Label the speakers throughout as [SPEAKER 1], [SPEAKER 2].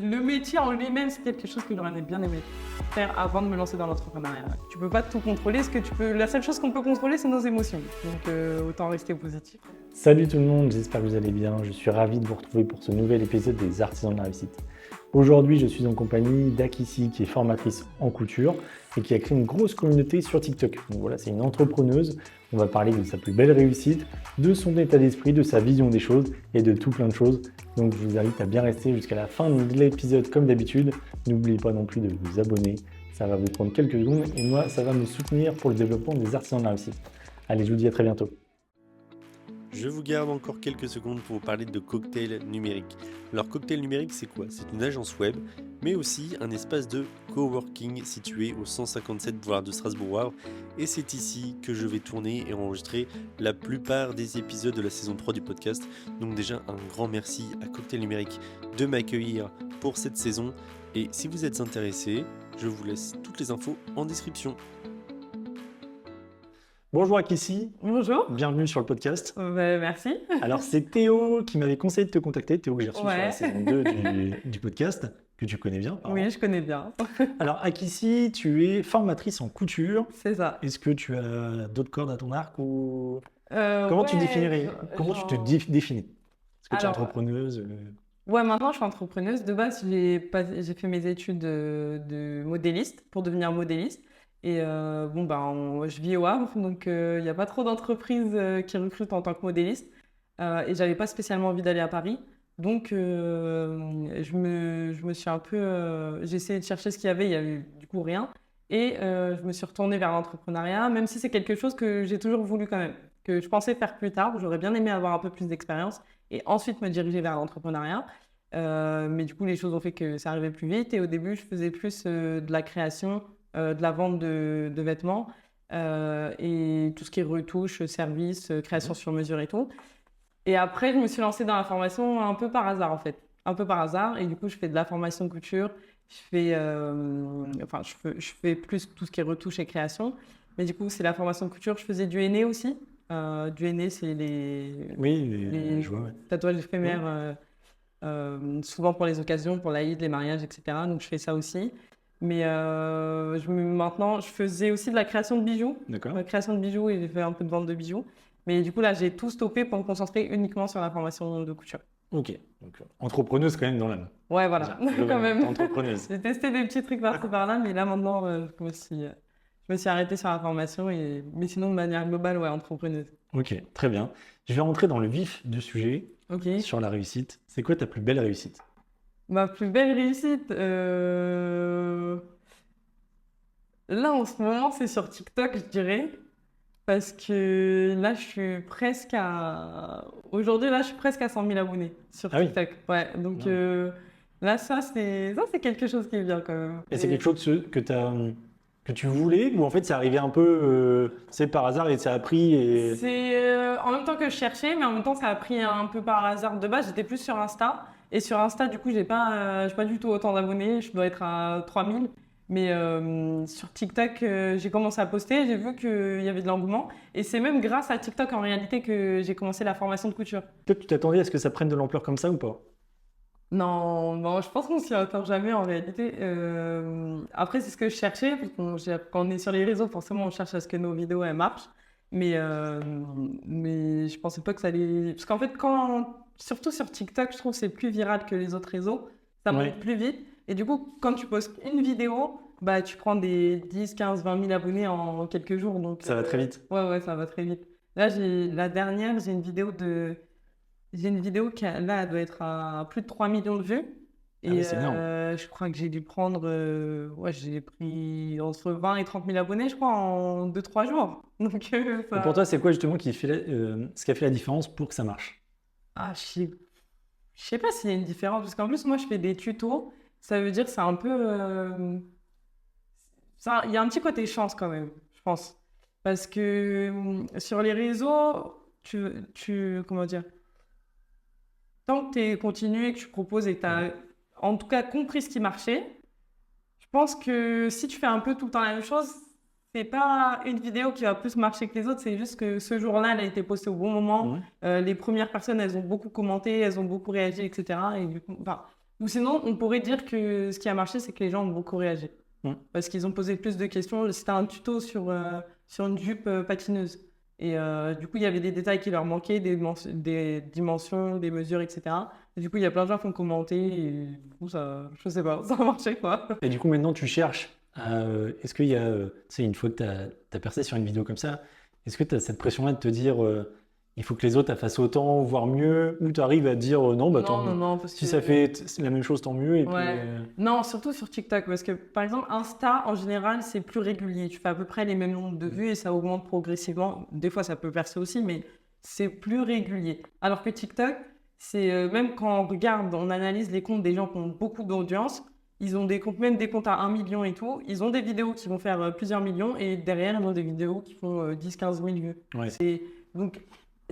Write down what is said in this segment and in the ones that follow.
[SPEAKER 1] Le métier en lui-même, c'est quelque chose que j'aurais bien aimé faire avant de me lancer dans l'entrepreneuriat. Tu peux pas tout contrôler. La seule chose qu'on peut contrôler, c'est nos émotions. Donc autant rester positif.
[SPEAKER 2] Salut tout le monde, j'espère que vous allez bien. Je suis ravi de vous retrouver pour ce nouvel épisode des Artisans de la réussite. Aujourd'hui, je suis en compagnie d'Akissi, qui est formatrice en couture et qui a créé une grosse communauté sur TikTok. Donc voilà, c'est une entrepreneuse. On va parler de sa plus belle réussite, de son état d'esprit, de sa vision des choses et de tout plein de choses. Donc je vous invite à bien rester jusqu'à la fin de l'épisode comme d'habitude. N'oubliez pas non plus de vous abonner. Ça va vous prendre quelques secondes et moi, ça va me soutenir pour le développement des Artisans de la réussite. Allez, je vous dis à très bientôt.
[SPEAKER 3] Je vous garde encore quelques secondes pour vous parler de Cocktail Numérique. Alors Cocktail Numérique, c'est quoi? C'est une agence web, mais aussi un espace de coworking situé au 157 boulevard de Strasbourg. Et c'est ici que je vais tourner et enregistrer la plupart des épisodes de la saison 3 du podcast. Donc déjà, un grand merci à Cocktail Numérique de m'accueillir pour cette saison. Et si vous êtes intéressé, je vous laisse toutes les infos en description.
[SPEAKER 2] Bonjour Akissi,
[SPEAKER 1] Bonjour.
[SPEAKER 2] bienvenue sur le podcast.
[SPEAKER 1] Merci.
[SPEAKER 2] Alors c'est Théo qui m'avait conseillé de te contacter, Théo que j'ai reçu sur la
[SPEAKER 1] Ouais.
[SPEAKER 2] saison 2 du podcast, que tu connais bien. apparemment.
[SPEAKER 1] Oui, je connais bien.
[SPEAKER 2] Alors Akissi, tu es formatrice en couture.
[SPEAKER 1] C'est ça.
[SPEAKER 2] Est-ce que tu as d'autres cordes à ton arc ou comment tu définirais, comment tu te définis? Est-ce que tu es
[SPEAKER 1] Alors,
[SPEAKER 2] entrepreneuse?
[SPEAKER 1] Ouais, maintenant je suis entrepreneuse. De base, j'ai fait mes études de modéliste pour devenir modéliste. Et je vis au Havre, donc il n'y a pas trop d'entreprises qui recrutent en tant que modéliste. Et j'avais pas spécialement envie d'aller à Paris. Donc je me suis un peu... j'ai essayé de chercher ce qu'il y avait, il y avait du coup rien. Et je me suis retournée vers l'entrepreneuriat, même si c'est quelque chose que j'ai toujours voulu quand même, que je pensais faire plus tard. J'aurais bien aimé avoir un peu plus d'expérience et ensuite me diriger vers l'entrepreneuriat. Mais du coup, les choses ont fait que ça arrivait plus vite. Et au début, je faisais plus de la création, de la vente de vêtements et tout ce qui est retouche, service, création sur mesure et tout. Et après, je me suis lancée dans la formation un peu par hasard en fait. Un peu par hasard. Et du coup, je fais de la formation couture. Je fais plus tout ce qui est retouche et création. Mais du coup, c'est la formation couture. Je faisais du henné aussi. Du henné, c'est les
[SPEAKER 2] je vois, ouais.
[SPEAKER 1] tatouages éphémères. Souvent pour les occasions, pour l'Aïd, les mariages, etc. Donc je fais ça aussi. Mais maintenant, je faisais aussi de la création de bijoux.
[SPEAKER 2] D'accord.
[SPEAKER 1] Création de bijoux et j'ai fait un peu de vente de bijoux. Mais du coup, là, j'ai tout stoppé pour me concentrer uniquement sur la formation de couture.
[SPEAKER 2] Ok, donc entrepreneuse quand même dans l'âme.
[SPEAKER 1] Ouais, voilà,
[SPEAKER 2] Déjà,
[SPEAKER 1] quand même.
[SPEAKER 2] entrepreneuse.
[SPEAKER 1] J'ai testé des petits trucs par-ci par-là, mais là, maintenant, je me suis arrêtée sur la formation. Mais sinon, de manière globale, ouais, entrepreneuse.
[SPEAKER 2] Ok, très bien. Je vais rentrer dans le vif du sujet
[SPEAKER 1] Ok.
[SPEAKER 2] sur la réussite. C'est quoi ta plus belle réussite?
[SPEAKER 1] Ma plus belle réussite, là, en ce moment, c'est sur TikTok, je dirais. Parce que là, aujourd'hui, là, je suis presque à 100 000 abonnés sur
[SPEAKER 2] Ah oui.
[SPEAKER 1] TikTok. Ouais, donc là, ça, c'est quelque chose qui est bien quand même.
[SPEAKER 2] Et c'est quelque chose que tu voulais ou en fait c'est arrivé un peu c'est par hasard et ça a pris et...
[SPEAKER 1] C'est en même temps que je cherchais, mais en même temps, ça a pris un peu par hasard. De base, j'étais plus sur Insta. Et sur Insta, du coup, j'ai pas du tout autant d'abonnés. Je dois être à 3000. Mais sur TikTok, j'ai commencé à poster. J'ai vu qu'il y avait de l'engouement. Et c'est même grâce à TikTok, en réalité, que j'ai commencé la formation de couture.
[SPEAKER 2] Toi, tu t'attendais à ce que ça prenne de l'ampleur comme ça ou pas?
[SPEAKER 1] Non, je pense qu'on s'y attend jamais en réalité. Après, c'est ce que je cherchais, parce quand on est sur les réseaux, forcément, on cherche à ce que nos vidéos elles marchent. Mais je pensais pas que ça allait. Parce qu'en fait, surtout sur TikTok, je trouve que c'est plus viral que les autres réseaux. Ça monte plus vite. Et du coup, quand tu postes une vidéo, bah, tu prends des 10, 15, 20 000 abonnés en quelques jours. Donc,
[SPEAKER 2] Ça va très vite.
[SPEAKER 1] Ouais, ça va très vite. Là, la dernière, j'ai une vidéo qui, là, elle doit être à plus de 3 millions de vues. Et
[SPEAKER 2] c'est énorme.
[SPEAKER 1] je crois que j'ai dû prendre... j'ai pris entre 20 et 30 000 abonnés, je crois, en 2-3 jours. Donc,
[SPEAKER 2] Et pour toi, c'est quoi justement ce qui a fait la différence pour que ça marche?
[SPEAKER 1] Ah, je sais pas s'il y a une différence. Parce qu'en plus, moi, je fais des tutos. Ça veut dire que c'est un peu... il y a un petit côté chance quand même, je pense. Parce que sur les réseaux, comment dire, tant que tu es continu et que tu proposes et que tu as en tout cas compris ce qui marchait, je pense que si tu fais un peu tout le temps la même chose, c'est pas une vidéo qui va plus marcher que les autres, c'est juste que ce jour-là, elle a été postée au bon moment. Les premières personnes, elles ont beaucoup commenté, elles ont beaucoup réagi, etc. Et du coup, Ou sinon, on pourrait dire que ce qui a marché, c'est que les gens ont beaucoup réagi. Parce qu'ils ont posé plus de questions. C'était un tuto sur une jupe patineuse. Et du coup, il y avait des détails qui leur manquaient, des dimensions, des mesures, etc. Et du coup, il y a plein de gens qui ont commenté. Et du coup, ça, je sais pas, ça a marché, quoi.
[SPEAKER 2] Et du coup, maintenant, tu cherches. Est-ce qu'il y a, tu sais, une fois que tu as percé sur une vidéo comme ça, est-ce que tu as cette pression-là de te dire il faut que les autres fassent autant, voire mieux, ou tu arrives à te dire non, bah tant,
[SPEAKER 1] Non, parce
[SPEAKER 2] si
[SPEAKER 1] que...
[SPEAKER 2] ça fait la même chose, tant mieux. Et
[SPEAKER 1] Ouais.
[SPEAKER 2] puis,
[SPEAKER 1] Non, surtout sur TikTok, parce que par exemple, Insta, en général, c'est plus régulier. Tu fais à peu près les mêmes nombres de vues et ça augmente progressivement. Des fois, ça peut percer aussi, mais c'est plus régulier. Alors que TikTok, c'est même quand on regarde, on analyse les comptes des gens qui ont beaucoup d'audience, ils ont des comptes, même des comptes à 1 million et tout. Ils ont des vidéos qui vont faire plusieurs millions et derrière, ils ont des vidéos qui font 10-15 000 vues.
[SPEAKER 2] ouais.
[SPEAKER 1] Donc,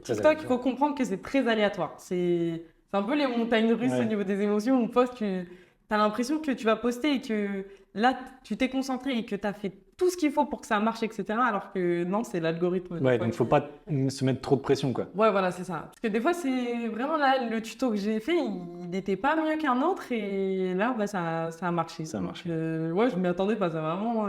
[SPEAKER 2] Très
[SPEAKER 1] TikTok, il
[SPEAKER 2] aléatoire.
[SPEAKER 1] faut comprendre que c'est très aléatoire. C'est un peu les montagnes russes
[SPEAKER 2] Ouais.
[SPEAKER 1] au niveau des émotions. On poste, tu as l'impression que tu vas poster et que là, tu t'es concentré et que tu as fait tout ce qu'il faut pour que ça marche, etc. Alors que non, c'est l'algorithme.
[SPEAKER 2] Ouais, donc faut pas se mettre trop de pression, quoi.
[SPEAKER 1] Ouais, voilà, c'est ça. Parce que des fois, c'est vraiment là, le tuto que j'ai fait, il n'était pas mieux qu'un autre et là, bah, ça a marché.
[SPEAKER 2] Ça a
[SPEAKER 1] Donc,
[SPEAKER 2] marché.
[SPEAKER 1] ouais, je m'y attendais pas. Ça vraiment.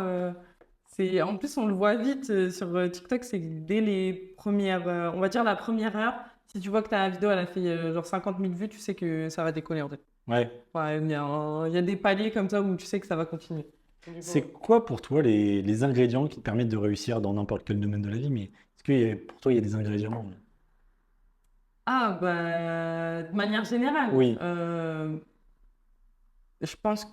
[SPEAKER 1] En plus, on le voit vite sur TikTok, c'est que dès les premières, on va dire la première heure, si tu vois que ta vidéo elle a fait genre 50 000 vues, tu sais que ça va décoller en fait.
[SPEAKER 2] Ouais.
[SPEAKER 1] Ouais, il y a des paliers comme ça où tu sais que ça va continuer.
[SPEAKER 2] C'est quoi pour toi les ingrédients qui te permettent de réussir dans n'importe quel domaine de la vie, mais est-ce que pour toi, il y a des ingrédients?
[SPEAKER 1] Ah, bah, de manière générale,
[SPEAKER 2] Oui.
[SPEAKER 1] je pense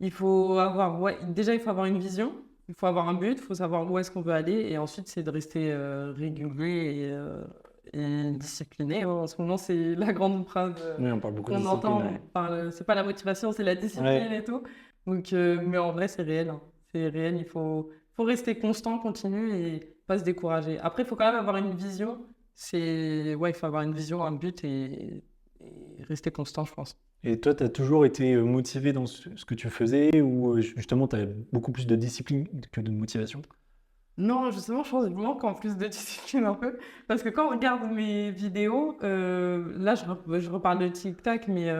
[SPEAKER 1] il faut avoir, ouais, déjà, il faut avoir une vision, il faut avoir un but, il faut savoir où est-ce qu'on veut aller, et ensuite, c'est de rester régulier et discipliné. En ce moment, c'est la grande phrase
[SPEAKER 2] Oui, on parle beaucoup de
[SPEAKER 1] qu'on
[SPEAKER 2] discipline.
[SPEAKER 1] entend.
[SPEAKER 2] Ouais.
[SPEAKER 1] C'est pas la motivation, c'est la discipline et tout. Donc, mais en vrai, c'est réel. Hein. C'est réel, faut rester constant, continu et pas se décourager. Après, il faut quand même avoir une vision. Ouais, il faut avoir une vision, un but et rester constant, je pense.
[SPEAKER 2] Et toi, tu as toujours été motivé dans ce que tu faisais ou justement, tu as beaucoup plus de discipline que de motivation?
[SPEAKER 1] Non, justement, je pense que je manque en plus de discipline un peu. Parce que quand on regarde mes vidéos, là, je reparle de TikTok, mais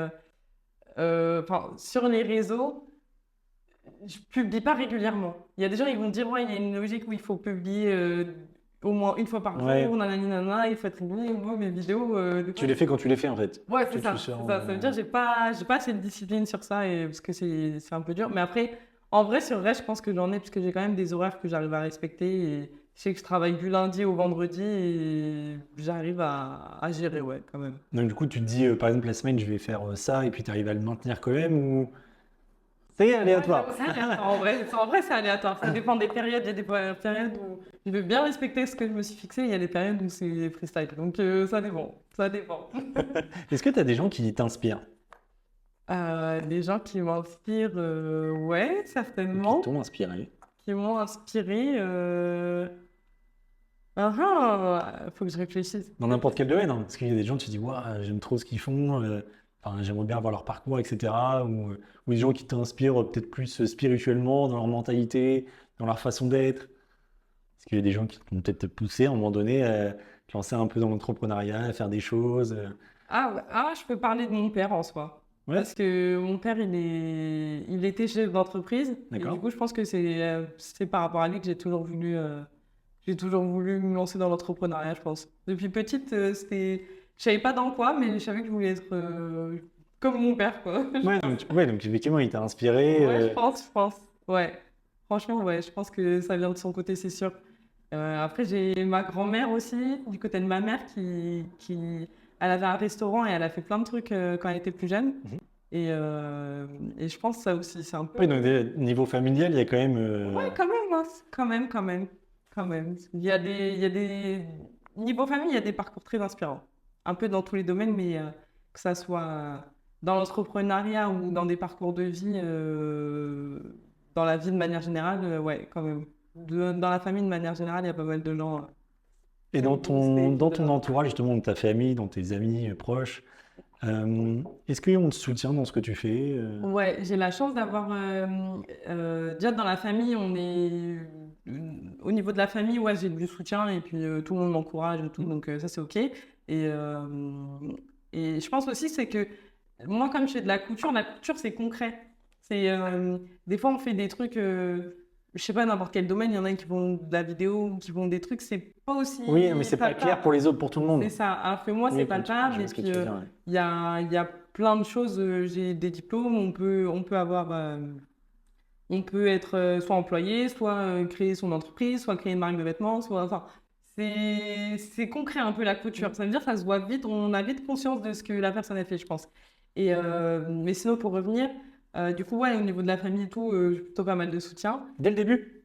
[SPEAKER 1] sur les réseaux, je publie pas régulièrement. Il y a des gens qui vont dire, ouais, il y a une logique où il faut publier au moins une fois par
[SPEAKER 2] Ouais.
[SPEAKER 1] jour, nanani, nanana, il faut être régulier. Moi, mes vidéos, des
[SPEAKER 2] Tu
[SPEAKER 1] fois,
[SPEAKER 2] les fais quand tu les fais, en fait.
[SPEAKER 1] ouais,
[SPEAKER 2] Que
[SPEAKER 1] c'est ça.
[SPEAKER 2] tu
[SPEAKER 1] C'est
[SPEAKER 2] sors,
[SPEAKER 1] ça. Ça veut dire que j'ai pas assez de discipline sur ça parce que c'est un peu dur. Mais après, en vrai, sur vrai, je pense que j'en ai parce que j'ai quand même des horaires que j'arrive à respecter et je sais que je travaille du lundi au vendredi et j'arrive à gérer, ouais, quand même.
[SPEAKER 2] Donc, du coup, tu te dis, par exemple, la semaine, je vais faire ça et puis tu arrives à le maintenir quand même ou c'est aléatoire?
[SPEAKER 1] Ouais, c'est aléatoire. En vrai, c'est aléatoire. Ça dépend des périodes. Il y a des périodes où je veux bien respecter ce que je me suis fixé. Il y a des périodes où c'est freestyle. Donc, ça dépend. Ça dépend.
[SPEAKER 2] Est-ce que tu as des gens qui t'inspirent,
[SPEAKER 1] Les gens qui m'inspirent, ouais,
[SPEAKER 2] qui
[SPEAKER 1] certainement.
[SPEAKER 2] t'ont inspiré?
[SPEAKER 1] Qui m'ont inspiré. Faut que je réfléchisse.
[SPEAKER 2] Dans n'importe quel domaine, hein, parce qu'il y a des gens, tu te dis, waouh, j'aime trop ce qu'ils font, enfin, j'aimerais bien voir leur parcours, etc. Ou des gens qui t'inspirent peut-être plus spirituellement, dans leur mentalité, dans leur façon d'être. Parce qu'il y a des gens qui vont peut-être te pousser à un moment donné à te lancer un peu dans l'entrepreneuriat, à faire des choses.
[SPEAKER 1] Ouais. Je peux parler de mon père en soi.
[SPEAKER 2] Ouais,
[SPEAKER 1] Parce que mon père, il était chef d'entreprise. Et
[SPEAKER 2] d'accord.
[SPEAKER 1] du coup, je pense que c'est par rapport à lui que j'ai toujours voulu me lancer dans l'entrepreneuriat, je pense. Depuis petite, je savais pas dans quoi, mais je savais que je voulais être comme mon père, quoi.
[SPEAKER 2] Donc effectivement, il t'a inspiré.
[SPEAKER 1] Ouais, je pense. Ouais. Franchement, ouais, je pense que ça vient de son côté, c'est sûr. Après, j'ai ma grand-mère aussi, du côté de ma mère, elle avait un restaurant et elle a fait plein de trucs quand elle était plus jeune.
[SPEAKER 2] Mhm.
[SPEAKER 1] Et je pense que ça aussi, c'est un peu...
[SPEAKER 2] Oui, donc niveau familial, il y a quand même.
[SPEAKER 1] Ouais, quand même, hein. Quand même. Il y a des... Niveau famille, il y a des parcours très inspirants. Un peu dans tous les domaines, mais que ça soit dans l'entrepreneuriat ou dans des parcours de vie, dans la vie de manière générale, ouais, quand même. Dans la famille, de manière générale, il y a pas mal de gens.
[SPEAKER 2] Et dans ton entourage, justement, dans ta famille, dans tes amis proches, est-ce qu'on te soutient dans ce que tu fais?
[SPEAKER 1] Ouais, j'ai la chance d'avoir... déjà, dans la famille, au niveau de la famille, ouais, j'ai du soutien et puis tout le monde m'encourage et tout, donc ça, c'est OK. Et Et je pense aussi, c'est que moi, comme je fais de la couture c'est concret. Des fois, on fait des trucs, je sais pas, n'importe quel domaine, il y en a qui font de la vidéo, qui font des trucs, c'est pas aussi
[SPEAKER 2] Oui, mais c'est pas clair pour les autres, pour tout le monde.
[SPEAKER 1] C'est ça. Alors que moi,
[SPEAKER 2] Oui,
[SPEAKER 1] c'est pas le cas.
[SPEAKER 2] je vois
[SPEAKER 1] Et
[SPEAKER 2] ce que
[SPEAKER 1] puis,
[SPEAKER 2] tu veux dire, ouais.
[SPEAKER 1] il y a plein de choses. J'ai des diplômes, on peut avoir, on peut être soit employé, soit créer son entreprise, soit créer une marque de vêtements, soit, enfin, c'est concret un peu la couture. Ça veut dire que ça se voit vite, on a vite conscience de ce que la personne a fait, je pense. Mais sinon, pour revenir, du coup, ouais, au niveau de la famille et tout, j'ai plutôt pas mal de soutien.
[SPEAKER 2] Dès le début?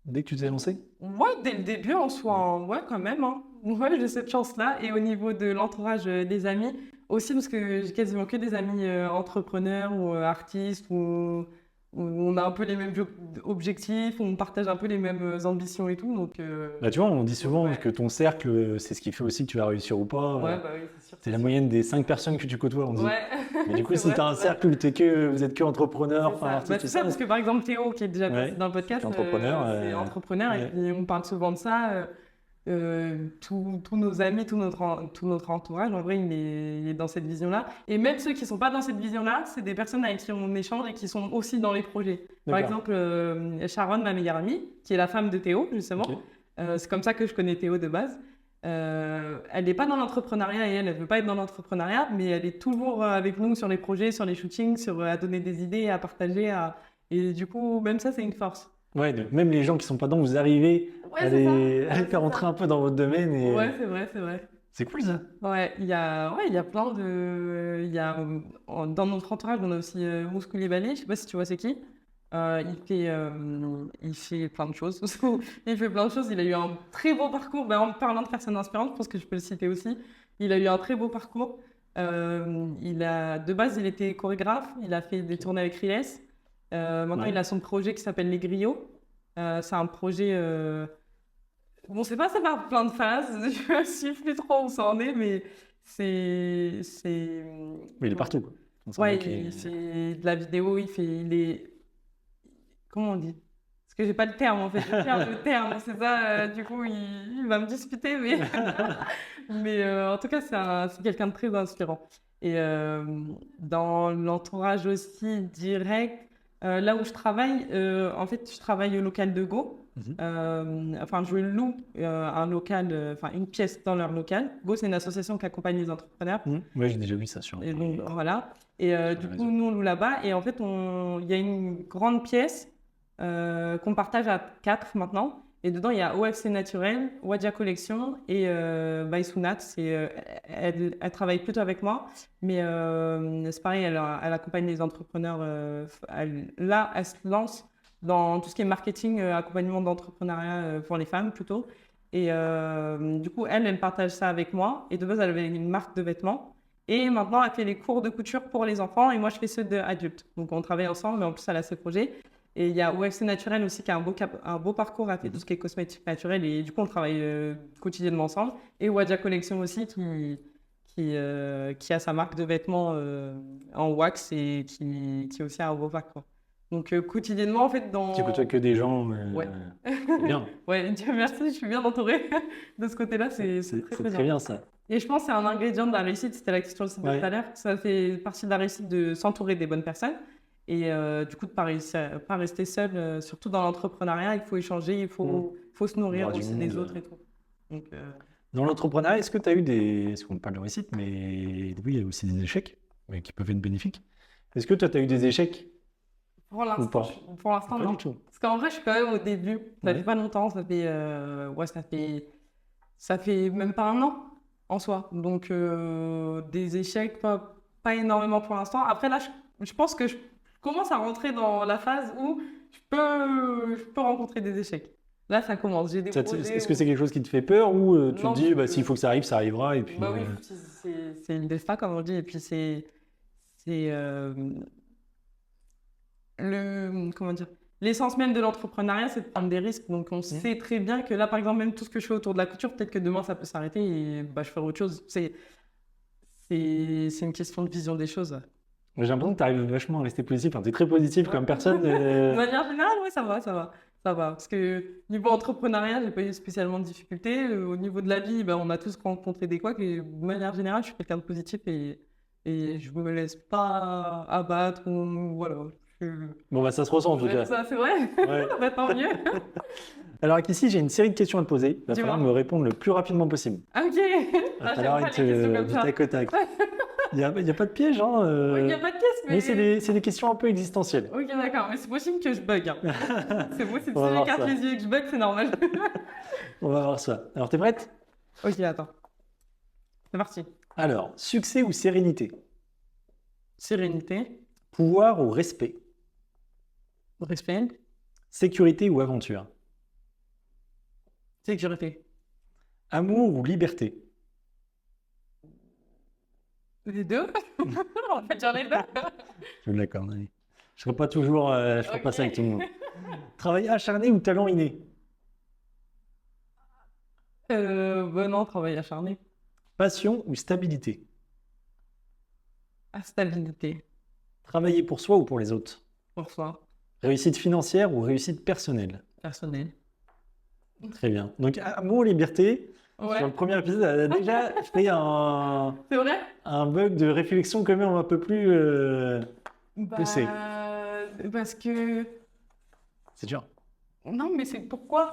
[SPEAKER 2] Dès que tu t'es lancé?
[SPEAKER 1] Ouais, dès le début, en soi, hein. Ouais, quand même, hein. Ouais, j'ai cette chance-là. Et au niveau de l'entourage des amis, aussi parce que j'ai quasiment que des amis entrepreneurs ou artistes où on a un peu les mêmes objectifs, on partage un peu les mêmes ambitions et tout. Donc,
[SPEAKER 2] Bah, tu vois, on dit souvent
[SPEAKER 1] ouais.
[SPEAKER 2] que ton cercle, c'est ce qui fait aussi que tu vas réussir ou pas.
[SPEAKER 1] Ouais, bah oui, c'est sûr.
[SPEAKER 2] C'est la moyenne des 5 personnes que tu côtoies, on dit.
[SPEAKER 1] Ouais,
[SPEAKER 2] Mais du coup,
[SPEAKER 1] c'est
[SPEAKER 2] si
[SPEAKER 1] vrai,
[SPEAKER 2] tu as un
[SPEAKER 1] c'est vrai.
[SPEAKER 2] cercle où vous êtes que entrepreneur,
[SPEAKER 1] C'est
[SPEAKER 2] enfin
[SPEAKER 1] ça.
[SPEAKER 2] artiste,
[SPEAKER 1] Bah,
[SPEAKER 2] tout
[SPEAKER 1] c'est ça,
[SPEAKER 2] ça.
[SPEAKER 1] parce que par exemple, Théo, qui est déjà passé
[SPEAKER 2] Ouais,
[SPEAKER 1] dans le podcast,
[SPEAKER 2] c'est entrepreneur.
[SPEAKER 1] c'est entrepreneur, et
[SPEAKER 2] Ouais.
[SPEAKER 1] puis on parle souvent de ça. Tous nos amis, tout notre entourage, en vrai, il est dans cette vision-là. Et même ceux qui ne sont pas dans cette vision-là, c'est des personnes avec qui on échange et qui sont aussi dans les projets. Par
[SPEAKER 2] D'accord.
[SPEAKER 1] exemple, Sharon, ma meilleure amie, qui est la femme de Théo, justement.
[SPEAKER 2] Ok.
[SPEAKER 1] C'est comme ça que je connais Théo de base. Elle n'est pas dans l'entrepreneuriat et elle ne veut pas être dans l'entrepreneuriat, mais elle est toujours avec nous sur les projets, sur les shootings, à donner des idées, à partager. Et du coup, même ça, c'est une force.
[SPEAKER 2] Ouais, donc même les gens qui sont pas dedans, vous arrivez
[SPEAKER 1] Ouais,
[SPEAKER 2] à
[SPEAKER 1] c'est ça.
[SPEAKER 2] les
[SPEAKER 1] Ouais,
[SPEAKER 2] faire entrer un peu dans votre domaine et
[SPEAKER 1] Ouais, c'est vrai, c'est vrai.
[SPEAKER 2] c'est cool ça.
[SPEAKER 1] Ouais, il y a plein de. Dans notre entourage, on a aussi Mousse Koulibaly, je sais pas si tu vois c'est qui. Il fait plein de choses. Il fait plein de choses. Il a eu un très beau parcours. Ben, en parlant de personnes inspirantes, je pense que je peux le citer aussi. Il a eu un très beau parcours. De base, il était chorégraphe. Il a fait des tournées avec Riles. Maintenant,
[SPEAKER 2] Ouais.
[SPEAKER 1] il a son projet qui s'appelle Les Griots. C'est un projet. Bon, c'est passé par plein de phases. Je ne sais plus trop où ça en est, mais c'est.
[SPEAKER 2] Mais il est partout, quoi. On sent
[SPEAKER 1] Ouais,
[SPEAKER 2] bien qu'il
[SPEAKER 1] il
[SPEAKER 2] est-
[SPEAKER 1] fait de la vidéo, il est. Comment on dit? Parce que j'ai pas le terme en fait, je perds le terme, c'est ça, du coup il va me disputer, mais en tout cas c'est quelqu'un de très inspirant. Et dans l'entourage aussi direct, là où je travaille, en fait je travaille au local de Go.
[SPEAKER 2] Mhm.
[SPEAKER 1] Enfin, je loue un local, enfin une pièce dans leur local. Go, c'est une association qui accompagne les entrepreneurs.
[SPEAKER 2] Ouais, j'ai déjà vu ça sur.
[SPEAKER 1] Et donc voilà. Et
[SPEAKER 2] Sur
[SPEAKER 1] du
[SPEAKER 2] les
[SPEAKER 1] coup,
[SPEAKER 2] réseaux.
[SPEAKER 1] nous on loue là-bas. Et en fait, il y a une grande pièce qu'on partage à 4 maintenant. Et dedans, il y a OFC Naturel, Wadja Collection et Baïsounat. Elle travaille plutôt avec moi. Mais c'est pareil, elle accompagne les entrepreneurs. Là, elle se lance dans tout ce qui est marketing, accompagnement d'entrepreneuriat pour les femmes plutôt. Et du coup, elle partage ça avec moi. Et de base, elle avait une marque de vêtements. Et maintenant, elle fait les cours de couture pour les enfants. Et moi, je fais ceux d'adultes. Donc, on travaille ensemble, mais en plus, elle a ses projets. Et il y a OFC Naturel aussi qui a un beau parcours, elle fait tout ce qui est cosmétique naturel. Et du coup, on travaille quotidiennement ensemble. Et Wadja Collection aussi qui a sa marque de vêtements en wax et qui aussi a un beau parcours. Donc, quotidiennement, en fait,
[SPEAKER 2] Tu côtoies que des gens.
[SPEAKER 1] Ouais.
[SPEAKER 2] C'est bien.
[SPEAKER 1] Ouais, Dieu merci, je suis bien entourée de ce côté-là. C'est
[SPEAKER 2] C'est
[SPEAKER 1] très,
[SPEAKER 2] c'est
[SPEAKER 1] très
[SPEAKER 2] très
[SPEAKER 1] bien.
[SPEAKER 2] bien ça.
[SPEAKER 1] Et je pense que c'est un ingrédient de la réussite. C'était la question de tout
[SPEAKER 2] Ouais.
[SPEAKER 1] à l'heure. Ça fait partie de la réussite de s'entourer des bonnes personnes. Et du coup, de ne pas rester seul, surtout dans l'entrepreneuriat, il faut échanger, il faut se nourrir
[SPEAKER 2] Voir du
[SPEAKER 1] aussi des
[SPEAKER 2] monde.
[SPEAKER 1] autres et tout. Donc,
[SPEAKER 2] Dans l'entrepreneuriat, est-ce que tu as eu des. Est-ce qu'on parle de réussite, mais oui, il y a aussi des échecs, mais qui peuvent être bénéfiques. Est-ce que toi, tu as eu des échecs
[SPEAKER 1] pour
[SPEAKER 2] ou
[SPEAKER 1] l'instant,
[SPEAKER 2] pas?
[SPEAKER 1] pour l'instant,
[SPEAKER 2] Pas
[SPEAKER 1] non.
[SPEAKER 2] du tout.
[SPEAKER 1] Parce qu'en vrai, je suis quand même au début. Ça
[SPEAKER 2] Ouais.
[SPEAKER 1] fait pas longtemps, ça fait même pas un an en soi. Donc, des échecs, pas énormément pour l'instant. Après, là, je pense que je commence à rentrer dans la phase où je peux rencontrer des échecs. Là, ça commence. J'ai des projets
[SPEAKER 2] Est-ce que c'est quelque chose qui te fait peur ou tu te
[SPEAKER 1] Non,
[SPEAKER 2] dis, bah,
[SPEAKER 1] parce que-
[SPEAKER 2] s'il faut que ça arrive, ça arrivera et puis.
[SPEAKER 1] Bah oui, c'est une destin, comme on dit. Et puis, c'est comment dire, l'essence même de l'entrepreneuriat, c'est de prendre des risques. Donc, on sait très bien que là, par exemple, même tout ce que je fais autour de la couture, peut-être que demain, ça peut s'arrêter et bah, je ferai autre chose. C'est une question de vision des choses.
[SPEAKER 2] J'ai l'impression que tu arrives vachement à rester positif. Enfin, tu es très positif comme personne.
[SPEAKER 1] De manière générale, ouais, ça va, ça va. Ça va. Parce que niveau entrepreneuriat, j'ai pas eu spécialement de difficultés. Au niveau de la vie, ben, on a tous rencontré des couacs. Et de manière générale, je suis quelqu'un de positif et je me laisse pas abattre. Voilà. Je-
[SPEAKER 2] Bon, bah, ça se ressent en tout cas.
[SPEAKER 1] Ça, c'est vrai.
[SPEAKER 2] Ouais.
[SPEAKER 1] Bah, tant mieux.
[SPEAKER 2] Alors, ici, j'ai une série de questions à te poser. Il va
[SPEAKER 1] Dis-moi.
[SPEAKER 2] falloir me répondre le plus rapidement possible.
[SPEAKER 1] Ah, ok.
[SPEAKER 2] Il va
[SPEAKER 1] Ah, j'aime
[SPEAKER 2] falloir
[SPEAKER 1] pas
[SPEAKER 2] être
[SPEAKER 1] les questions comme
[SPEAKER 2] du
[SPEAKER 1] ça.
[SPEAKER 2] tac au tac. Il n'y a pas de piège, hein.
[SPEAKER 1] Il n'y a pas de caisse,
[SPEAKER 2] Mais c'est des questions un peu existentielles.
[SPEAKER 1] Ok, d'accord. Mais c'est possible que je bug. Hein. C'est possible.
[SPEAKER 2] On va
[SPEAKER 1] Si
[SPEAKER 2] voir
[SPEAKER 1] j'écarte
[SPEAKER 2] ça.
[SPEAKER 1] les yeux et que je bug, c'est normal.
[SPEAKER 2] On va voir ça. Alors, t'es prête?
[SPEAKER 1] Ok, attends. C'est parti.
[SPEAKER 2] Alors, succès ou sérénité?
[SPEAKER 1] Sérénité.
[SPEAKER 2] Pouvoir ou respect?
[SPEAKER 1] Respect.
[SPEAKER 2] Sécurité ou aventure?
[SPEAKER 1] Sécurité.
[SPEAKER 2] Amour ou liberté?
[SPEAKER 1] Les deux. En fait, j'en ai deux.
[SPEAKER 2] Je l'accorde, allez. Je ne ferai pas toujours, je ferai pas
[SPEAKER 1] Ok.
[SPEAKER 2] ça avec tout le monde. Travail acharné ou talent inné?
[SPEAKER 1] Non, travail acharné.
[SPEAKER 2] Passion ou stabilité?
[SPEAKER 1] À stabilité.
[SPEAKER 2] Travailler pour soi ou pour les autres?
[SPEAKER 1] Pour soi.
[SPEAKER 2] Réussite financière ou réussite personnelle?
[SPEAKER 1] Personnel.
[SPEAKER 2] Très bien. Donc, amour, liberté. Sur
[SPEAKER 1] Ouais.
[SPEAKER 2] le premier épisode, elle a déjà fait
[SPEAKER 1] C'est vrai?
[SPEAKER 2] un bug de réflexion quand même un peu plus poussé.
[SPEAKER 1] Parce que...
[SPEAKER 2] C'est dur.
[SPEAKER 1] Non, mais c'est pourquoi?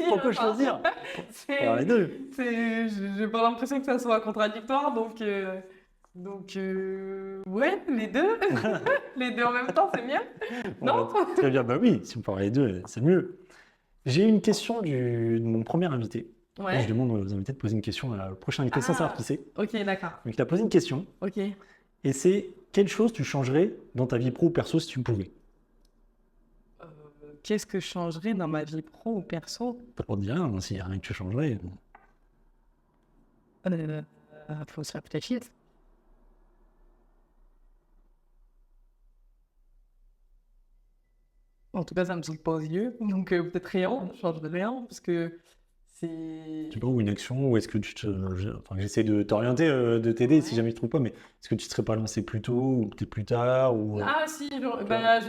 [SPEAKER 2] Pourquoi choisir?
[SPEAKER 1] C'est...
[SPEAKER 2] Alors, les deux.
[SPEAKER 1] J'ai pas l'impression que ça soit contradictoire, donc ouais, les deux. Les deux en même temps, c'est mieux. Non?
[SPEAKER 2] Très bien. Bah oui, si on parle les deux, c'est mieux. J'ai une question de mon premier invité.
[SPEAKER 1] Ouais.
[SPEAKER 2] Je demande aux invités de poser une question à la prochaine invité sans
[SPEAKER 1] Ah.
[SPEAKER 2] savoir qui c'est.
[SPEAKER 1] Ok, d'accord.
[SPEAKER 2] Donc, il a posé une question
[SPEAKER 1] Ok.
[SPEAKER 2] et c'est quelle chose tu changerais dans ta vie pro ou perso si tu pouvais?
[SPEAKER 1] Qu'est-ce que je changerais dans ma vie pro ou perso?
[SPEAKER 2] Pas pour dire rien, hein, s'il n'y a rien que tu changerais.
[SPEAKER 1] Faut se réfléchir. En tout cas, ça me saute pas aux yeux. Donc, peut-être rien, je changerais rien, parce que c'est...
[SPEAKER 2] Tu sais pas, ou une action, ou est-ce que enfin, j'essaie de t'orienter, de t'aider si
[SPEAKER 1] Ouais.
[SPEAKER 2] jamais je trouve pas, mais est-ce que tu ne serais pas lancé plus tôt ou peut-être plus tard ou...
[SPEAKER 1] Ah si, je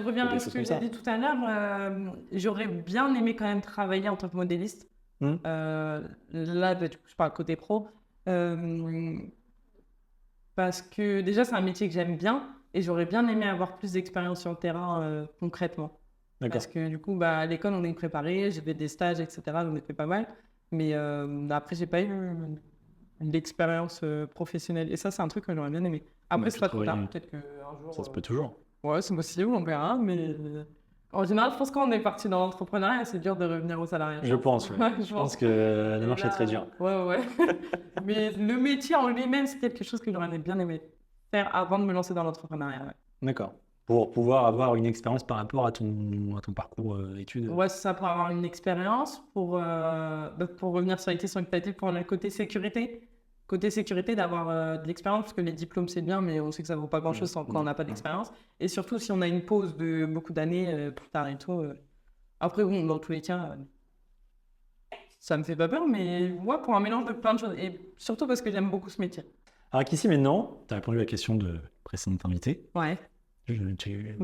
[SPEAKER 1] reviens
[SPEAKER 2] des
[SPEAKER 1] à ce
[SPEAKER 2] choses
[SPEAKER 1] que
[SPEAKER 2] comme
[SPEAKER 1] j'ai
[SPEAKER 2] ça.
[SPEAKER 1] dit tout à l'heure. J'aurais bien aimé quand même travailler en tant que modéliste.
[SPEAKER 2] Hmm.
[SPEAKER 1] Là, du coup, je parle côté pro. Parce que déjà, c'est un métier que j'aime bien et j'aurais bien aimé avoir plus d'expérience sur le terrain concrètement.
[SPEAKER 2] D'accord.
[SPEAKER 1] Parce que du coup, bah, à l'école, on est préparé, j'ai fait des stages, etc. J'en ai fait pas mal. Mais après, j'ai pas eu l'expérience professionnelle. Et ça, c'est un truc que j'aurais bien aimé. Après,
[SPEAKER 2] Mais
[SPEAKER 1] c'est
[SPEAKER 2] tu
[SPEAKER 1] pas trop tard.
[SPEAKER 2] travailles-
[SPEAKER 1] Peut-être qu'un jour.
[SPEAKER 2] Ça se peut toujours.
[SPEAKER 1] Ouais, c'est possible, on verra. Mais en général, je pense que quand on est parti dans l'entrepreneuriat, c'est dur de revenir au salariat.
[SPEAKER 2] Je pense, ouais.
[SPEAKER 1] Ouais,
[SPEAKER 2] Je pense que la démarche est très dure.
[SPEAKER 1] Ouais, ouais. Mais le métier en lui-même, c'est quelque chose que j'aurais bien aimé faire avant de me lancer dans l'entrepreneuriat. Ouais,
[SPEAKER 2] D'accord. Pour pouvoir avoir une expérience par rapport à ton parcours études.
[SPEAKER 1] ouais, c'est ça, pour avoir une expérience, pour revenir sur les questions que tu as dit, pour le côté sécurité. Côté sécurité, d'avoir de l'expérience, parce que les diplômes, c'est bien, mais on sait que ça vaut pas grand-chose quand on n'a pas d'expérience. Et surtout, si on a une pause de beaucoup d'années plus tard et tout. Après, bon, dans tous les cas, ça me fait pas peur, mais moi, pour un mélange de plein de choses. Et surtout parce que j'aime beaucoup ce métier.
[SPEAKER 2] Alors qu'ici maintenant, tu as répondu à la question de précédente invité.
[SPEAKER 1] Ouais.
[SPEAKER 2] Tu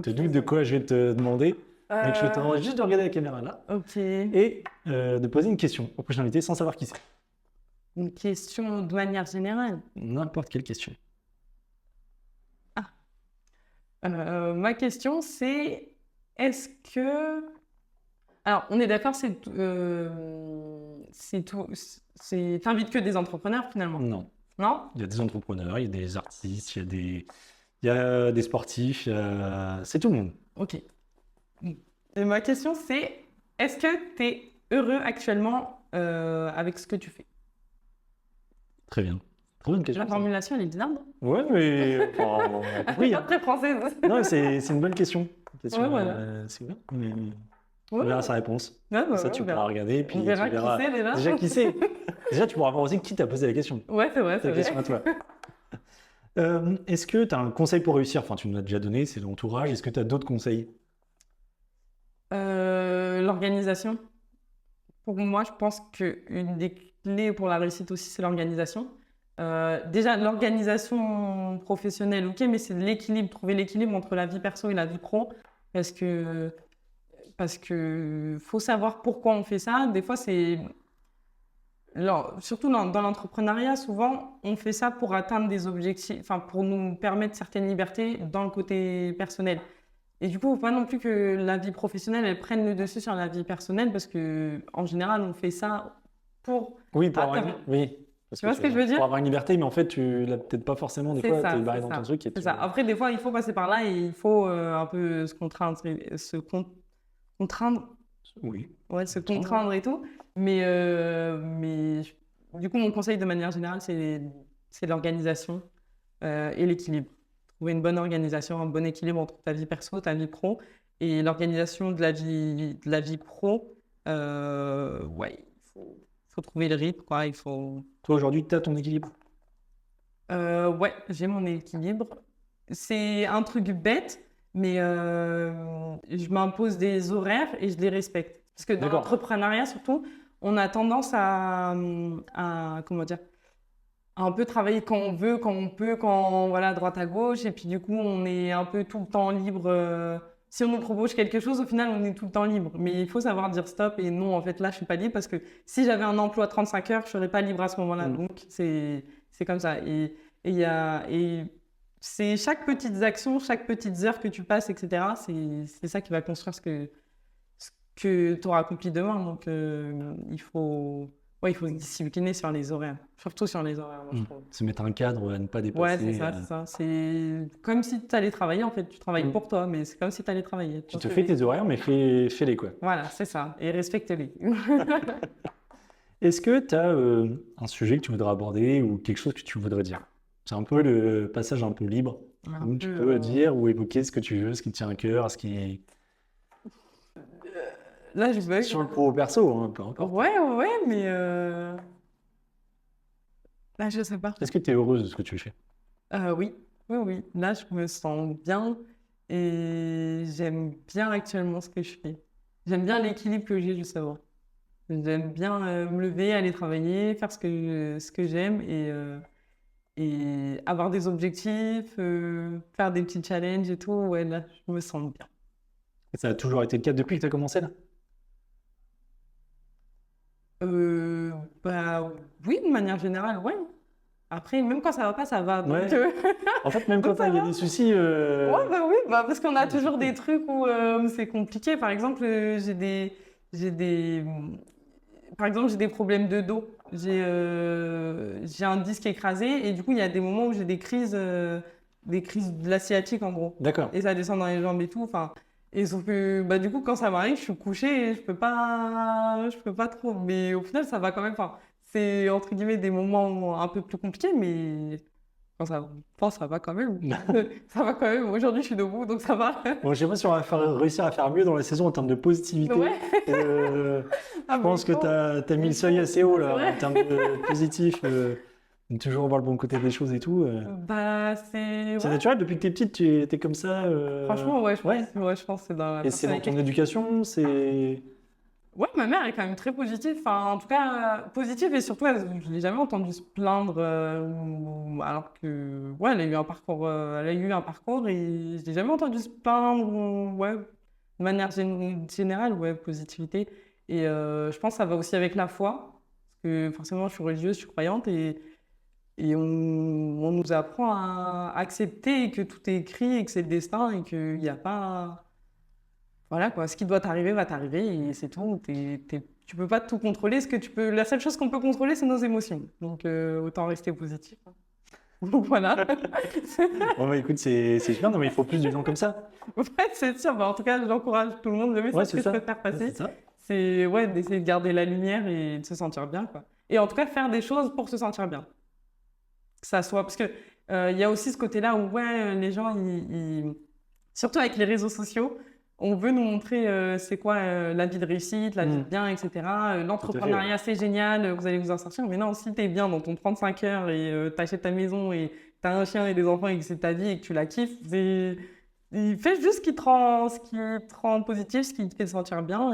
[SPEAKER 2] te doutes de quoi je vais te demander. Donc je vais te demander juste de regarder la caméra là
[SPEAKER 1] Ok.
[SPEAKER 2] et de poser une question au prochain invité sans savoir qui c'est.
[SPEAKER 1] Une question de manière générale.
[SPEAKER 2] N'importe quelle question.
[SPEAKER 1] Ma question, c'est est-ce que... Alors, on est d'accord, c'est t'invites que des entrepreneurs finalement,
[SPEAKER 2] Non.
[SPEAKER 1] non?
[SPEAKER 2] Il y a des entrepreneurs, il y a des artistes, il y a des sportifs, c'est tout le monde.
[SPEAKER 1] Ok. Et ma question, c'est est-ce que tu es heureux actuellement avec ce que tu fais?
[SPEAKER 2] Très bien. Très bonne question.
[SPEAKER 1] La formulation, elle est bizarre, non?
[SPEAKER 2] Ouais, mais enfin, on a compris,
[SPEAKER 1] Pas
[SPEAKER 2] hein.
[SPEAKER 1] très française.
[SPEAKER 2] Non, c'est une bonne question.
[SPEAKER 1] Ouais, voilà.
[SPEAKER 2] C'est bien. Mais
[SPEAKER 1] Ouais,
[SPEAKER 2] on verra sa réponse.
[SPEAKER 1] ouais, bah,
[SPEAKER 2] Ça,
[SPEAKER 1] ouais,
[SPEAKER 2] tu
[SPEAKER 1] on
[SPEAKER 2] pourras
[SPEAKER 1] verra.
[SPEAKER 2] regarder, puis
[SPEAKER 1] On verra
[SPEAKER 2] tu verras
[SPEAKER 1] qui c'est déjà.
[SPEAKER 2] déjà qui c'est. Déjà, tu pourras voir aussi qui t'a posé la question.
[SPEAKER 1] Ouais, c'est vrai,
[SPEAKER 2] C'est
[SPEAKER 1] c'est
[SPEAKER 2] la question à
[SPEAKER 1] vrai.
[SPEAKER 2] toi. Est-ce que tu as un conseil pour réussir? Enfin, tu nous l'as déjà donné, c'est l'entourage. Est-ce que tu as d'autres conseils?
[SPEAKER 1] L'organisation. Pour moi, je pense qu'une des clés pour la réussite aussi, c'est l'organisation. Déjà, l'organisation professionnelle, ok, mais c'est l'équilibre, trouver l'équilibre entre la vie perso et la vie pro. Parce que parce que faut savoir pourquoi on fait ça. Des fois, surtout dans l'entrepreneuriat, souvent, on fait ça pour atteindre des objectifs, enfin, pour nous permettre certaines libertés dans le côté personnel. Et du coup, il ne faut pas non plus que la vie professionnelle, elle prenne le dessus sur la vie personnelle, parce que en général, on fait ça pour...
[SPEAKER 2] Oui, pour avoir
[SPEAKER 1] atteindre-
[SPEAKER 2] oui. Parce
[SPEAKER 1] Tu vois ce que je veux dire?
[SPEAKER 2] Pour avoir une liberté, mais en fait, tu l'as peut-être pas forcément. Des
[SPEAKER 1] C'est
[SPEAKER 2] fois,
[SPEAKER 1] ça,
[SPEAKER 2] tu es barré
[SPEAKER 1] c'est
[SPEAKER 2] dans
[SPEAKER 1] ça,
[SPEAKER 2] ton truc et
[SPEAKER 1] c'est
[SPEAKER 2] tu...
[SPEAKER 1] ça. Après, des fois, il faut passer par là et il faut un peu se contraindre, contraindre,
[SPEAKER 2] Oui.
[SPEAKER 1] ouais, se contraindre et tout. Mais du coup, mon conseil de manière générale, c'est l'organisation et l'équilibre. Trouver une bonne organisation, un bon équilibre entre ta vie perso, ta vie pro et l'organisation de la vie pro. Ouais, faut trouver le rythme, quoi. Il faut...
[SPEAKER 2] Toi, aujourd'hui, tu as ton équilibre.
[SPEAKER 1] Ouais, j'ai mon équilibre. C'est un truc bête, mais je m'impose des horaires et je les respecte. Parce que dans
[SPEAKER 2] D'accord.
[SPEAKER 1] l'entrepreneuriat, surtout, on a tendance à comment dire, à un peu travailler quand on veut, quand on peut, quand voilà, à droite à gauche. Et puis du coup, on est un peu tout le temps libre. Si on nous propose quelque chose, au final, on est tout le temps libre. Mais il faut savoir dire stop et non, en fait, là, je suis pas libre parce que si j'avais un emploi à 35 heures, je serais pas libre à ce moment-là. Donc, c'est comme ça. Et c'est chaque petite action, chaque petite heure que tu passes, etc. C'est ça qui va construire ce que tu auras accompli demain. Donc, il faut se discipliner sur les horaires. Surtout sur les horaires, moi, je trouve.
[SPEAKER 2] Se mettre un cadre à ne pas dépasser.
[SPEAKER 1] Ouais, c'est ça, c'est ça. C'est comme si tu allais travailler, en fait. Tu travailles pour toi, mais c'est comme si tu allais travailler.
[SPEAKER 2] Tu te fais tes horaires, mais fais-les, quoi.
[SPEAKER 1] Voilà, c'est ça. Et respecte-les.
[SPEAKER 2] Est-ce que tu as un sujet que tu voudrais aborder ou quelque chose que tu voudrais dire? C'est un peu le passage un peu libre, où tu peux dire ou évoquer ce que tu veux, ce qui te tient à cœur, ce qui est
[SPEAKER 1] Là, je bug.
[SPEAKER 2] sur le pro perso, hein, peu importe.
[SPEAKER 1] Ouais, mais là, je sais pas.
[SPEAKER 2] Est-ce que tu es heureuse de ce que tu fais?
[SPEAKER 1] Oui. Là, je me sens bien et j'aime bien actuellement ce que je fais. J'aime bien l'équilibre que j'ai justement. J'aime bien me lever, aller travailler, faire ce que j'aime et avoir des objectifs, faire des petits challenges et tout. Ouais, là, je me sens bien.
[SPEAKER 2] Ça a toujours été le cas depuis que tu as commencé là?
[SPEAKER 1] Bah oui, de manière générale, ouais. Après, même quand ça va pas, ça va. Donc,
[SPEAKER 2] Ouais. En fait, même quand
[SPEAKER 1] ça
[SPEAKER 2] il y a
[SPEAKER 1] va.
[SPEAKER 2] des soucis,
[SPEAKER 1] Ouais, bah oui, parce qu'on a toujours des trucs où c'est compliqué. Par exemple, par exemple, j'ai des problèmes de dos. J'ai un disque écrasé et du coup, il y a des moments où j'ai des crises de la sciatique en gros.
[SPEAKER 2] d'accord.
[SPEAKER 1] Et ça descend dans les jambes et tout. Enfin, et sauf que bah, du coup, quand ça m'arrive, je suis couchée et je peux pas trop. Mais au final, ça va quand même. Enfin, c'est entre guillemets des moments un peu plus compliqués, mais ça va quand même. Ça va quand même. Aujourd'hui, je suis debout, donc ça va.
[SPEAKER 2] Bon, je sais pas si on va réussir à faire mieux dans la saison en termes de positivité.
[SPEAKER 1] Ouais.
[SPEAKER 2] Je pense que tu as mis le seuil assez haut là,
[SPEAKER 1] Ouais.
[SPEAKER 2] en termes de positif. Toujours voir le bon côté des choses et tout.
[SPEAKER 1] Bah, c'est
[SPEAKER 2] C'est naturel, depuis que tu es petite, tu étais comme ça.
[SPEAKER 1] Franchement, ouais, je pense que c'est dans la
[SPEAKER 2] Et c'est dans
[SPEAKER 1] personnalité.
[SPEAKER 2] ton éducation, c'est.
[SPEAKER 1] Ouais, ma mère est quand même très positive. Enfin, en tout cas, positive et surtout, je l'ai jamais entendue se plaindre. Alors que, ouais, elle a eu un parcours et je l'ai jamais entendue se plaindre. Ouais, de manière générale, ouais, positivité. Et je pense que ça va aussi avec la foi. Parce que forcément, je suis religieuse, je suis croyante et on nous apprend à accepter que tout est écrit et que c'est le destin et qu'il n'y a pas. Voilà quoi, ce qui doit t'arriver va t'arriver et c'est tout. Tu peux pas tout contrôler. La seule chose qu'on peut contrôler, c'est nos émotions. Donc autant rester positif. Donc voilà.
[SPEAKER 2] Bon, bah, écoute, c'est super, non, mais il faut plus de gens comme ça.
[SPEAKER 1] Ouais, c'est sûr. Bah, en tout cas, j'encourage tout le monde. Le
[SPEAKER 2] Ouais,
[SPEAKER 1] message
[SPEAKER 2] c'est
[SPEAKER 1] que je
[SPEAKER 2] ça.
[SPEAKER 1] peux faire passer,
[SPEAKER 2] C'est ça.
[SPEAKER 1] c'est ouais, d'essayer de garder la lumière et de se sentir bien, quoi. Et en tout cas, faire des choses pour se sentir bien. Que ça soit. Parce que il y a aussi ce côté-là où ouais, les gens, surtout avec les réseaux sociaux, on veut nous montrer c'est quoi la vie de réussite, la vie de bien, etc. L'entrepreneuriat, c'est génial, vous allez vous en sortir. Mais non, si tu es bien dans ton 35 heures et tu achètes ta maison et tu as un chien et des enfants et que c'est ta vie et que tu la kiffes, fais juste ce qui te rend positif, ce qui te fait sentir bien.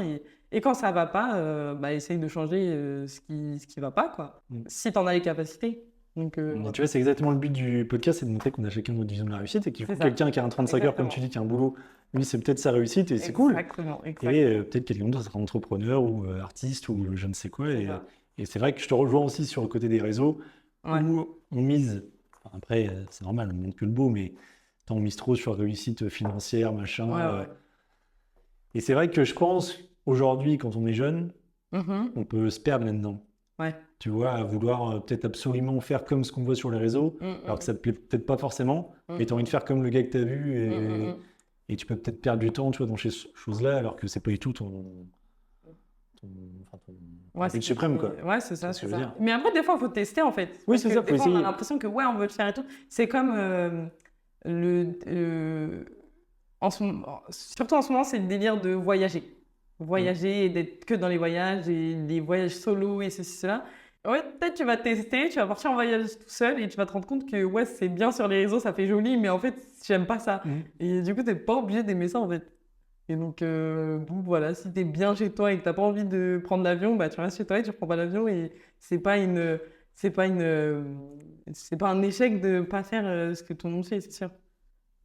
[SPEAKER 1] Et quand ça va pas, essaye de changer ce qui va pas, quoi. Si tu en as les capacités. Donc,
[SPEAKER 2] Mais
[SPEAKER 1] voilà.
[SPEAKER 2] tu vois, c'est exactement le but du podcast, c'est de montrer qu'on a chacun notre vision de la réussite et qu'il faut
[SPEAKER 1] C'est ça.
[SPEAKER 2] quelqu'un qui a un 35 heures, comme tu dis, qui a un boulot, lui, c'est peut-être sa réussite et c'est cool.
[SPEAKER 1] Exactement.
[SPEAKER 2] Et peut-être quelqu'un d'autre sera entrepreneur ou artiste ou je ne sais quoi. Et c'est vrai que je te rejoins aussi sur le côté des réseaux
[SPEAKER 1] Ouais.
[SPEAKER 2] où on mise, enfin, après, c'est normal, on ne montre que le beau, mais on mise trop sur réussite financière, machin.
[SPEAKER 1] Ouais.
[SPEAKER 2] Et c'est vrai que je pense, aujourd'hui, quand on est jeune,
[SPEAKER 1] Mhm.
[SPEAKER 2] on peut se perdre là-dedans.
[SPEAKER 1] Ouais.
[SPEAKER 2] Tu vois, à vouloir peut-être absolument faire comme ce qu'on voit sur les réseaux, alors que ça te plaît peut-être pas forcément, mais tu as envie de faire comme le gars que tu as vu et tu peux peut-être perdre du temps, tu vois, dans ces choses-là, alors que c'est pas du tout
[SPEAKER 1] Ouais,
[SPEAKER 2] but suprême, quoi.
[SPEAKER 1] Ouais, c'est ça,
[SPEAKER 2] C'est ce que
[SPEAKER 1] c'est
[SPEAKER 2] je veux
[SPEAKER 1] ça.
[SPEAKER 2] dire.
[SPEAKER 1] Mais après, des fois, il faut tester, en fait.
[SPEAKER 2] Oui,
[SPEAKER 1] Parce
[SPEAKER 2] c'est
[SPEAKER 1] que
[SPEAKER 2] ça,
[SPEAKER 1] des
[SPEAKER 2] faut
[SPEAKER 1] fois, on a
[SPEAKER 2] essayer.
[SPEAKER 1] l'impression que, ouais, on veut le faire et tout. C'est comme surtout en ce moment, c'est le délire de voyager. Voyager et d'être que dans les voyages et les voyages solo et ceci, cela. Ouais, peut-être tu vas tester, tu vas partir en voyage tout seul et tu vas te rendre compte que, ouais, c'est bien sur les réseaux, ça fait joli, mais en fait, j'aime pas ça. Et du coup, t'es pas obligé d'aimer ça, en fait. Et donc, bon, voilà, si t'es bien chez toi et que t'as pas envie de prendre l'avion, bah tu restes chez toi et tu prends pas l'avion et c'est pas un échec de pas faire ce que tout le monde fait, c'est sûr.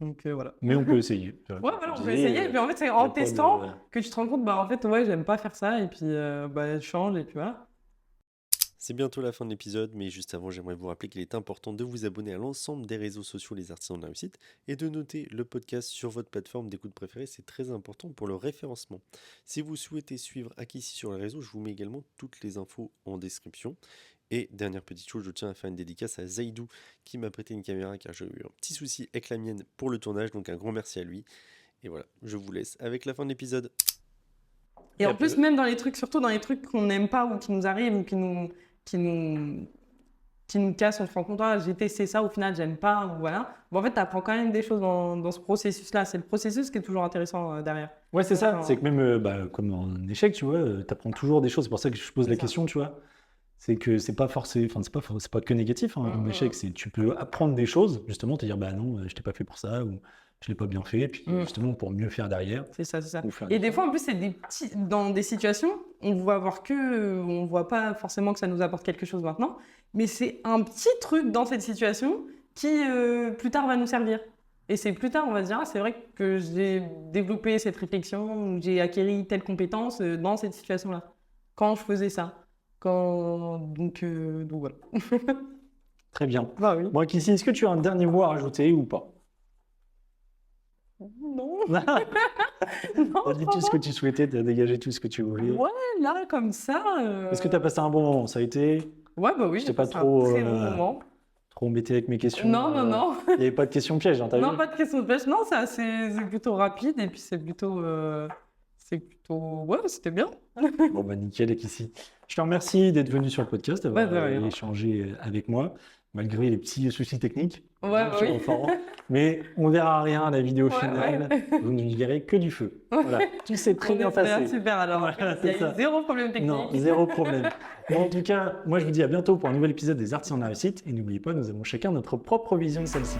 [SPEAKER 1] Donc, voilà.
[SPEAKER 2] Mais on peut essayer.
[SPEAKER 1] Ouais, voilà, on peut essayer. Et puis en fait, c'est en testant que tu te rends compte, bah en fait, ouais, j'aime pas faire ça et puis, bah, je change et puis voilà.
[SPEAKER 3] C'est bientôt la fin de l'épisode, mais juste avant, j'aimerais vous rappeler qu'il est important de vous abonner à l'ensemble des réseaux sociaux Les Artisans de la Réussite et de noter le podcast sur votre plateforme d'écoute préférée, c'est très important pour le référencement. Si vous souhaitez suivre Akissi sur les réseaux, je vous mets également toutes les infos en description. Et dernière petite chose, je tiens à faire une dédicace à Zaidou qui m'a prêté une caméra car j'ai eu un petit souci avec la mienne pour le tournage, donc un grand merci à lui. Et voilà, je vous laisse avec la fin de l'épisode.
[SPEAKER 1] Et en plus, même dans les trucs, surtout dans les trucs qu'on n'aime pas ou qui nous arrivent ou qui nous cassent, on se rend compte, ah, j'ai testé ça, au final, j'aime pas, ou voilà. Bon, en fait, tu apprends quand même des choses dans ce processus-là. C'est le processus qui est toujours intéressant derrière.
[SPEAKER 2] Ouais, c'est ça. C'est que même comme un échec, tu vois, tu apprends toujours des choses. C'est pour ça que je pose la question, tu vois. C'est que c'est pas c'est pas que négatif, hein, un échec. C'est tu peux apprendre des choses, justement, te dire, bah non, je t'ai pas fait pour ça, ou je l'ai pas bien fait, puis justement pour mieux faire derrière.
[SPEAKER 1] C'est ça, c'est ça.
[SPEAKER 2] ou faire
[SPEAKER 1] Et
[SPEAKER 2] des
[SPEAKER 1] des fois, en plus, c'est dans des situations, on voit pas forcément que ça nous apporte quelque chose maintenant, mais c'est un petit truc dans cette situation qui, plus tard, va nous servir. Et c'est plus tard, on va se dire, ah, c'est vrai que j'ai développé cette réflexion, ou j'ai acquis telle compétence dans cette situation-là, quand je faisais ça. Donc voilà.
[SPEAKER 2] Très bien.
[SPEAKER 1] Bah oui.
[SPEAKER 2] Bon, Akissi, est-ce que tu as un dernier mot à rajouter ou pas?
[SPEAKER 1] Non.
[SPEAKER 2] Tu as dit tout ce que tu souhaitais, tu as dégagé tout ce que tu voulais.
[SPEAKER 1] Ouais, là, comme ça.
[SPEAKER 2] Est-ce que tu as passé un bon moment? Ça a été
[SPEAKER 1] Ouais, bah oui,
[SPEAKER 2] j'étais
[SPEAKER 1] j'ai
[SPEAKER 2] pas
[SPEAKER 1] passé un
[SPEAKER 2] trop,
[SPEAKER 1] très bon moment.
[SPEAKER 2] trop embêté avec mes questions?
[SPEAKER 1] Non.
[SPEAKER 2] Il n'y avait pas de questions pièges, hein, t'as
[SPEAKER 1] Non,
[SPEAKER 2] vu?
[SPEAKER 1] pas de question de pêche. Non, c'est plutôt rapide et puis c'est plutôt. Ouais, c'était bien.
[SPEAKER 2] Bon, bah nickel, Akissi. Je te remercie d'être venu sur le podcast, d'avoir
[SPEAKER 1] Ouais, de rien.
[SPEAKER 2] échangé avec moi, malgré les petits soucis techniques.
[SPEAKER 1] Ouais,
[SPEAKER 2] qui
[SPEAKER 1] oui.
[SPEAKER 2] sont enfants. Mais on verra rien à la vidéo
[SPEAKER 1] Ouais,
[SPEAKER 2] finale. Vous ne verrez que du feu. Voilà. Tout s'est très bien passé.
[SPEAKER 1] Super, alors.
[SPEAKER 2] Voilà,
[SPEAKER 1] Il y a
[SPEAKER 2] c'est ça.
[SPEAKER 1] eu zéro problème technique.
[SPEAKER 2] Non, zéro problème. Bon, en tout cas, moi je vous dis à bientôt pour un nouvel épisode des Artisans de la Réussite. Et n'oubliez pas, nous avons chacun notre propre vision de celle-ci.